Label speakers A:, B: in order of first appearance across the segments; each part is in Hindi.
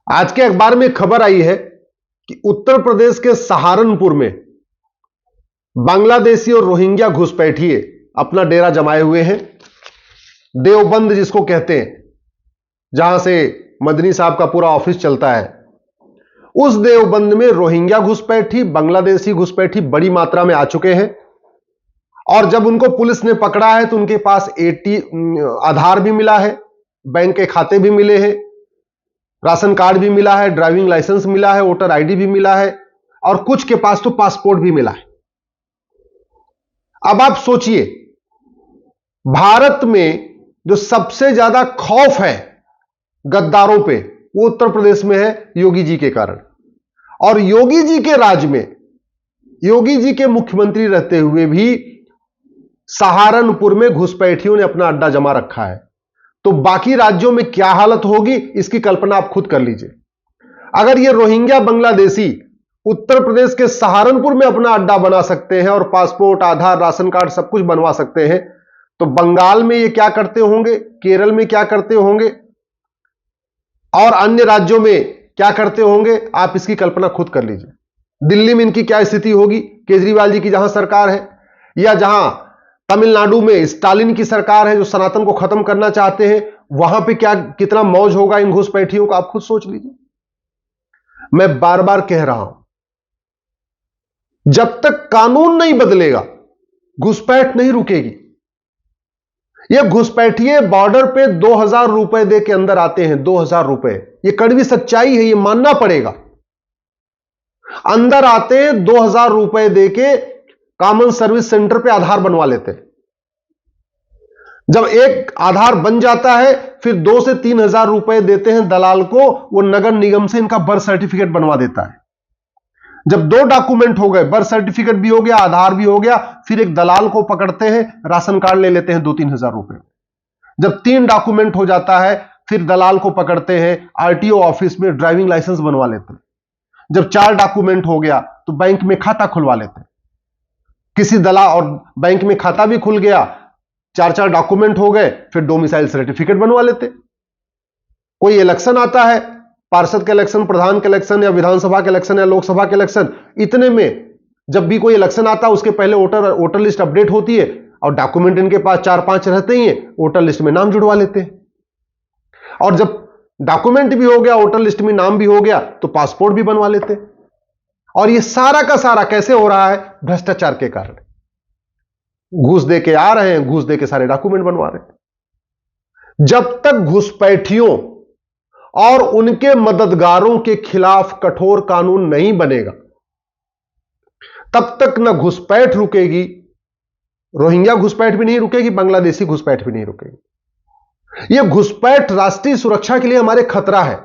A: आज के अखबार में खबर आई है कि उत्तर प्रदेश के सहारनपुर में बांग्लादेशी और रोहिंग्या घुसपैठिए अपना डेरा जमाए हुए हैं। देवबंद जिसको कहते हैं, जहां से मदनी साहब का पूरा ऑफिस चलता है, उस देवबंद में रोहिंग्या घुसपैठी, बांग्लादेशी घुसपैठी बड़ी मात्रा में आ चुके हैं। और जब उनको पुलिस ने पकड़ा है तो उनके पास आधार भी मिला है, बैंक के खाते भी मिले हैं, राशन कार्ड भी मिला है, ड्राइविंग लाइसेंस मिला है, वोटर आईडी भी मिला है और कुछ के पास तो पासपोर्ट भी मिला है। अब आप सोचिए, भारत में जो सबसे ज्यादा खौफ है गद्दारों पे, वो उत्तर प्रदेश में है योगी जी के कारण। और योगी जी के राज में, योगी जी के मुख्यमंत्री रहते हुए भी सहारनपुर में घुसपैठियों ने अपना अड्डा जमा रखा है। तो बाकी राज्यों में क्या हालत होगी, इसकी कल्पना आप खुद कर लीजिए। अगर ये रोहिंग्या बांग्लादेशी उत्तर प्रदेश के सहारनपुर में अपना अड्डा बना सकते हैं और पासपोर्ट, आधार, राशन कार्ड सब कुछ बनवा सकते हैं, तो बंगाल में ये क्या करते होंगे, केरल में क्या करते होंगे और अन्य राज्यों में क्या करते होंगे, आप इसकी कल्पना खुद कर लीजिए। दिल्ली में इनकी क्या स्थिति होगी, केजरीवाल जी की जहां सरकार है, या जहां तमिलनाडु में स्टालिन की सरकार है जो सनातन को खत्म करना चाहते हैं, वहां पे क्या कितना मौज होगा इन घुसपैठियों का, आप खुद सोच लीजिए। मैं बार बार कह रहा हूं, जब तक कानून नहीं बदलेगा घुसपैठ नहीं रुकेगी। ये घुसपैठिए बॉर्डर पे 2000 रुपए दे के अंदर आते हैं, 2000 रुपए, ये कड़वी सच्चाई है, ये मानना पड़ेगा। अंदर आते हैं 2000 रुपए दे के, कॉमन सर्विस सेंटर पे आधार बनवा लेते हैं। जब एक आधार बन जाता है फिर 2 से 3000 रुपए देते हैं दलाल को, वो नगर निगम से इनका बर्थ सर्टिफिकेट बनवा देता है। जब 2 डॉक्यूमेंट हो गए, बर्थ सर्टिफिकेट भी हो गया, आधार भी हो गया, फिर एक दलाल को पकड़ते हैं, राशन कार्ड ले लेते हैं 2-3 हजार रुपए। जब 3 डॉक्यूमेंट हो जाता है फिर दलाल को पकड़ते हैं, आरटीओ ऑफिस में ड्राइविंग लाइसेंस बनवा लेते हैं। जब 4 डॉक्यूमेंट हो गया तो बैंक में खाता खुलवा लेते हैं। किसी दलाल, और बैंक में खाता भी खुल गया, 4-4 डॉक्यूमेंट हो गए, फिर डोमिसाइल सर्टिफिकेट बनवा लेते। कोई इलेक्शन आता है, पार्षद के इलेक्शन, प्रधान के इलेक्शन, या विधानसभा के इलेक्शन, या लोकसभा के इलेक्शन, इतने में जब भी कोई इलेक्शन आता है उसके पहले वोटर लिस्ट अपडेट होती है और डॉक्यूमेंट इनके पास 4-5 रहते ही हैं, वोटर लिस्ट में नाम जुड़वा लेते हैं। और जब डॉक्यूमेंट भी हो गया, वोटर लिस्ट में नाम भी हो गया, तो पासपोर्ट भी बनवा लेते हैं। और ये सारा का सारा कैसे हो रहा है? भ्रष्टाचार के कारण। घूस दे के आ रहे हैं, घूस दे के सारे डॉक्यूमेंट बनवा रहे हैं। जब तक घुसपैठियों और उनके मददगारों के खिलाफ कठोर कानून नहीं बनेगा, तब तक न घुसपैठ रुकेगी, रोहिंग्या घुसपैठ भी नहीं रुकेगी, बांग्लादेशी घुसपैठ भी नहीं रुकेगी। यह घुसपैठ राष्ट्रीय सुरक्षा के लिए हमारे खतरा है,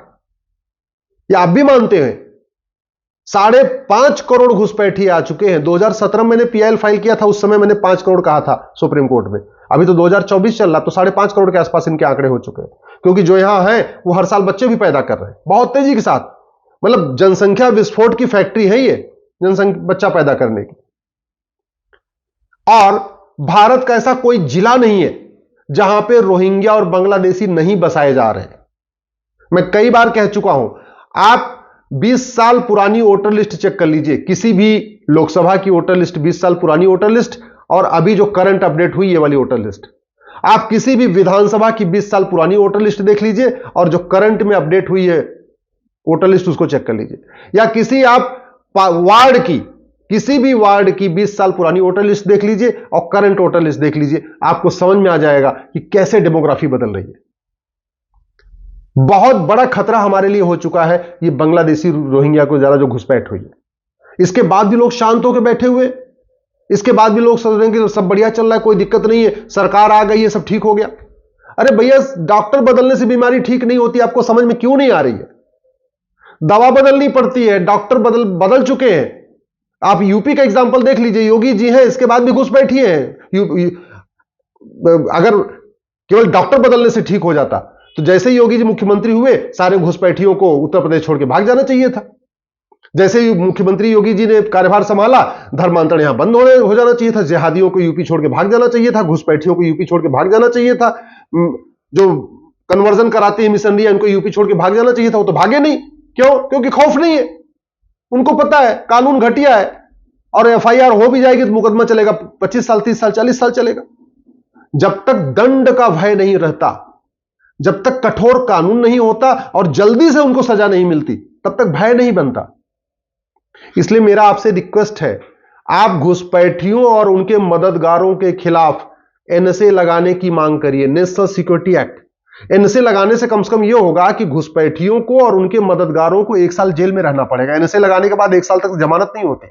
A: यह आप भी मानते हैं। 5.5 करोड़ घुसपैठी आ चुके हैं। 2017 में मैंने पीआईएल फाइल किया था, उस समय मैंने 5 करोड़ कहा था सुप्रीम कोर्ट में। अभी तो 2024 चल रहा, तो 5.5 करोड़ के आसपास इनके आंकड़े हो चुके हैं। क्योंकि जो यहां है वो हर साल बच्चे भी पैदा कर रहे हैं बहुत तेजी के साथ। मतलब जनसंख्या विस्फोट की फैक्ट्री है ये, जनसंख्या बच्चा पैदा करने की। और भारत का ऐसा कोई जिला नहीं है जहां पे रोहिंग्या और बांग्लादेशी नहीं बसाए जा रहे हैं। मैं कई बार कह चुका हूं, आप 20 साल पुरानी वोटर लिस्ट चेक कर लीजिए, किसी भी लोकसभा की वोटर लिस्ट, 20 साल पुरानी वोटर लिस्ट, और अभी जो करंट अपडेट हुई ये वाली वोटर लिस्ट। आप किसी भी विधानसभा की 20 साल पुरानी वोटर लिस्ट देख लीजिए और जो करंट में अपडेट हुई है वोटर लिस्ट उसको चेक कर लीजिए। या किसी आप वार्ड की, किसी भी वार्ड की 20 साल पुरानी वोटर लिस्ट देख लीजिए और करंट वोटर लिस्ट देख लीजिए, आपको समझ में आ जाएगा कि कैसे डेमोग्राफी बदल रही है। बहुत बड़ा खतरा हमारे लिए हो चुका है ये बांग्लादेशी रोहिंग्या को ज्यादा जो घुसपैठ हुई है। इसके बाद भी लोग शांत होकर बैठे हुए, इसके बाद भी लोग सोच रहे हैं कि सब बढ़िया चल रहा है, कोई दिक्कत नहीं है, सरकार आ गई है, सब ठीक हो गया। अरे भैया, डॉक्टर बदलने से बीमारी ठीक नहीं होती, आपको समझ में क्यों नहीं आ रही है? दवा बदलनी पड़ती है, डॉक्टर बदल चुके हैं। आप यूपी का एग्जांपल देख लीजिए, योगी जी हैं, इसके बाद भी घुसपैठी हैं। अगर केवल डॉक्टर बदलने से ठीक हो जाता तो जैसे ही योगी जी मुख्यमंत्री हुए, सारे घुसपैठियों को उत्तर प्रदेश छोड़ के भाग जाना चाहिए था। जैसे ही मुख्यमंत्री योगी जी ने कार्यभार संभाला, धर्मांतरण यहां बंद हो जाना चाहिए था, जिहादियों को यूपी छोड़ के भाग जाना चाहिए था, घुसपैठियों को यूपी छोड़ के भाग जाना चाहिए था। जो कन्वर्जन कराते हैं मिशनरी, इनको यूपी छोड़ के भाग जाना चाहिए था, वो तो भागे नहीं। क्यों? क्योंकि खौफ नहीं है, उनको पता है कानून घटिया है और एफआईआर हो भी जाएगी तो मुकदमा चलेगा 25 साल, 30 साल, 40 साल चलेगा। जब तक दंड का भय नहीं रहता, जब तक कठोर कानून नहीं होता और जल्दी से उनको सजा नहीं मिलती, तब तक भय नहीं बनता। इसलिए मेरा आपसे रिक्वेस्ट है, आप घुसपैठियों और उनके मददगारों के खिलाफ एनएसए लगाने की मांग करिए, नेशनल सिक्योरिटी एक्ट। एनएसए लगाने से कम यह होगा कि घुसपैठियों को और उनके मददगारों को 1 साल जेल में रहना पड़ेगा। एनएसए लगाने के बाद 1 साल तक जमानत नहीं होती।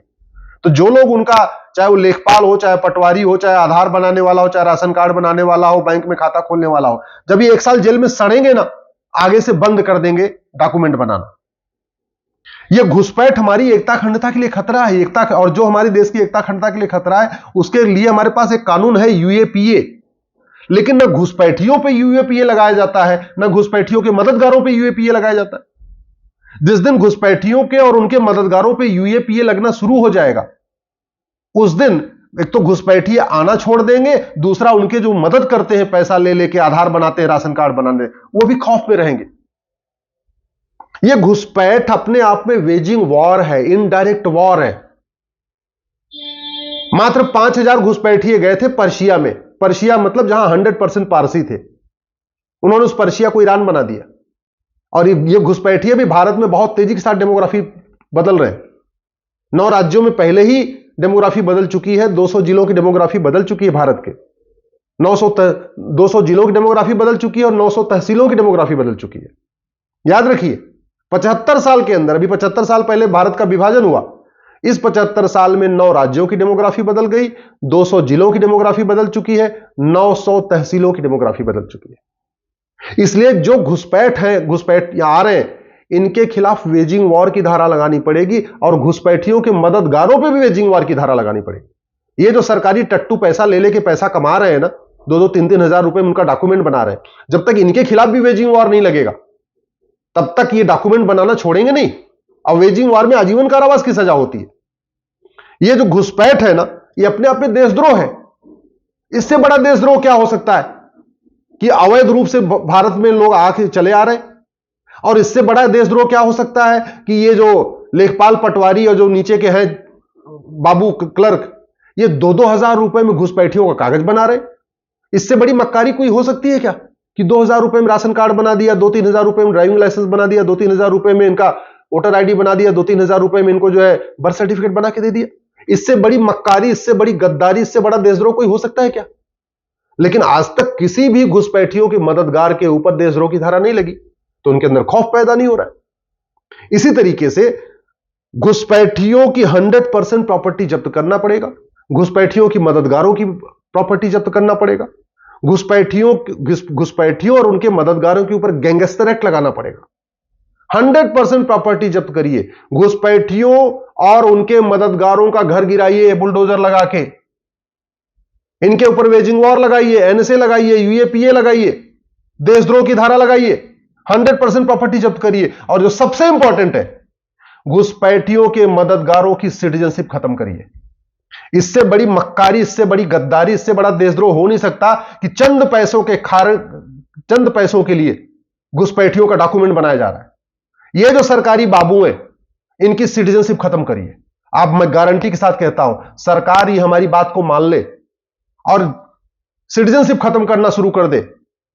A: तो जो लोग उनका, चाहे वो लेखपाल हो, चाहे पटवारी हो, चाहे आधार बनाने वाला हो, चाहे राशन कार्ड बनाने वाला हो, बैंक में खाता खोलने वाला हो, जब ये 1 साल जेल में सड़ेंगे ना, आगे से बंद कर देंगे डॉक्यूमेंट बनाना। ये घुसपैठ हमारी एकता अखंडता के लिए खतरा है। एकता, और जो हमारे देश की एकता अखंडता के लिए खतरा है, उसके लिए हमारे पास एक कानून है, यूएपीए। लेकिन न घुसपैठियों पे यूएपीए लगाया जाता है, न घुसपैठियों के मददगारों पे यूएपीए लगाया जाता है। जिस दिन घुसपैठियों के और उनके मददगारों पे यूएपीए लगना शुरू हो जाएगा, उस दिन एक तो घुसपैठिए आना छोड़ देंगे, दूसरा उनके जो मदद करते हैं, पैसा ले लेके आधार बनाते हैं, राशन कार्ड बनाने, वो भी खौफ में रहेंगे। ये घुसपैठ अपने आप में वेजिंग वॉर है, इनडायरेक्ट वॉर है। मात्र 5000 घुसपैठिए गए थे पर्शिया में। पर्शिया मतलब जहां 100% पारसी थे, उन्होंने उस पर्शिया को ईरान बना दिया। और ये घुसपैठिए भी भारत में बहुत तेजी के साथ डेमोग्राफी बदल रहे हैं। 9 राज्यों में पहले ही डेमोग्राफी बदल चुकी है, 200 जिलों की डेमोग्राफी बदल चुकी है भारत के। 200 जिलों की डेमोग्राफी बदल चुकी है और 900 तहसीलों की डेमोग्राफी बदल चुकी है। याद रखिए, 75 साल के अंदर, अभी 75 साल पहले भारत का विभाजन हुआ, इस 75 साल में 9 राज्यों की डेमोग्राफी बदल गई, 200 जिलों की डेमोग्राफी बदल चुकी है, 900 तहसीलों की डेमोग्राफी बदल चुकी है। इसलिए जो घुसपैठ आ रहे हैं, इनके खिलाफ वेजिंग वॉर की धारा लगानी पड़ेगी और घुसपैठियों के मददगारों पे भी वेजिंग वॉर की धारा लगानी पड़ेगी। ये जो सरकारी टट्टू पैसा ले लेके पैसा कमा रहे हैं ना, 2-2, 3-3 हजार रुपए में उनका डॉक्यूमेंट बना रहे हैं, जब तक इनके खिलाफ भी वेजिंग वॉर नहीं लगेगा, तब तक ये डॉक्यूमेंट बनाना छोड़ेंगे नहीं। और वेजिंग वॉर में आजीवन कारावास की सजा होती है। ये जो घुसपैठ है ना, ये अपने आप में देशद्रोह है। इससे बड़ा देशद्रोह क्या हो सकता है कि अवैध रूप से भारत में लोग आके चले आ रहे हैं। और इससे बड़ा देशद्रोह क्या हो सकता है कि ये जो लेखपाल, पटवारी और जो नीचे के हैं बाबू क्लर्क, ये 2-2 हजार रुपए में घुसपैठियों का कागज बना रहे। इससे बड़ी मक्कारी कोई हो सकती है क्या कि 2000 रुपए में राशन कार्ड बना दिया, 2-3 हजार रुपए में ड्राइविंग लाइसेंस बना दिया, 2-3 हजार रुपए में इनका वोटर आईडी बना दिया, 2-3 हजार रुपए में इनको जो है बर्थ सर्टिफिकेट बना के दे दिया। इससे बड़ी मक्कारी, इससे बड़ी गद्दारी, इससे बड़ा देशद्रोह कोई हो सकता है क्या? लेकिन आज तक किसी भी घुसपैठियों के मददगार के ऊपर देशद्रोह की धारा नहीं लगी, तो उनके अंदर खौफ पैदा नहीं हो रहा है। इसी तरीके से घुसपैठियों की 100% प्रॉपर्टी जब्त करना पड़ेगा, घुसपैठियों की मददगारों की प्रॉपर्टी जब्त करना पड़ेगा, घुसपैठियों और उनके मददगारों के ऊपर गैंगस्टर एक्ट लगाना पड़ेगा। 100% प्रॉपर्टी जब्त करिए, घुसपैठियों और उनके मददगारों का घर गिराइए बुलडोजर लगा के, इनके ऊपर वेजिंग वॉर लगाइए, एनएसए लगाइए, यूएपीए लगाइए, देशद्रोह की धारा लगाइए, 100% प्रॉपर्टी जब्त करिए। और जो सबसे इंपॉर्टेंट है, घुसपैठियों के मददगारों की सिटीजनशिप खत्म करिए। इससे बड़ी मक्कारी, इससे बड़ी गद्दारी, इससे बड़ा देशद्रोह हो नहीं सकता कि चंद पैसों के लिए घुसपैठियों का डॉक्यूमेंट बनाया जा रहा है। ये जो सरकारी बाबू हैं, इनकी सिटीजनशिप खत्म करिए। आप, मैं गारंटी के साथ कहता हूं, सरकार ही हमारी बात को मान ले और सिटीजनशिप खत्म करना शुरू कर दे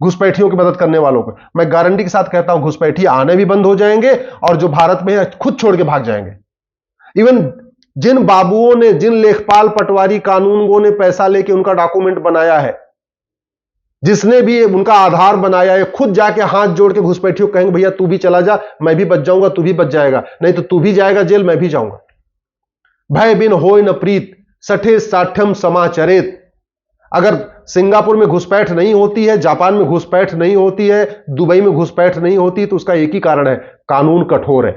A: घुसपैठियों की मदद करने वालों को, मैं गारंटी के साथ कहता हूं घुसपैठी आने भी बंद हो जाएंगे और जो भारत में है खुद छोड़ के भाग जाएंगे। इवन जिन बाबुओं ने, जिन लेखपाल, पटवारी, कानूनगों ने पैसा लेके उनका डॉक्यूमेंट बनाया है, जिसने भी उनका आधार बनाया है, खुद जाके हाथ जोड़ के घुसपैठियों कहेंगे भैया तू भी चला जा, मैं भी बच जाऊंगा, तू भी बच जाएगा, नहीं तो तू भी जाएगा जेल, मैं भी जाऊंगा। भय बिन होय न प्रीत, सठे साठ्यम समाचरित। अगर सिंगापुर में घुसपैठ नहीं होती है, जापान में घुसपैठ नहीं होती है, दुबई में घुसपैठ नहीं होती, तो उसका एक ही कारण है, कानून कठोर है।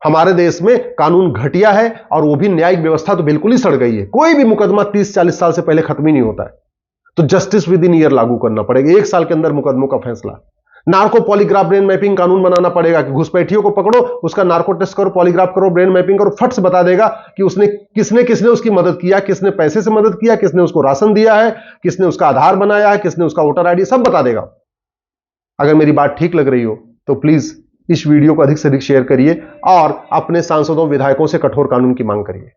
A: हमारे देश में कानून घटिया है और वो भी न्यायिक व्यवस्था तो बिल्कुल ही सड़ गई है। कोई भी मुकदमा 30-40 साल से पहले खत्म ही नहीं होता है, तो जस्टिस विद इन ईयर लागू करना पड़ेगा, 1 साल के अंदर मुकदमों का फैसला। नार्को पॉलीग्राफ ब्रेन मैपिंग कानून बनाना पड़ेगा कि घुसपैठियों को पकड़ो, उसका नार्को टेस्ट करो, पॉलीग्राफ करो, ब्रेन मैपिंग करो, फट से बता देगा कि उसने किसने उसकी मदद किया, किसने पैसे से मदद किया, किसने उसको राशन दिया है, किसने उसका आधार बनाया है, किसने उसका वोटर आईडी, सब बता देगा। अगर मेरी बात ठीक लग रही हो तो प्लीज इस वीडियो को अधिक से अधिक शेयर करिए और अपने सांसदों विधायकों से कठोर कानून की मांग करिए।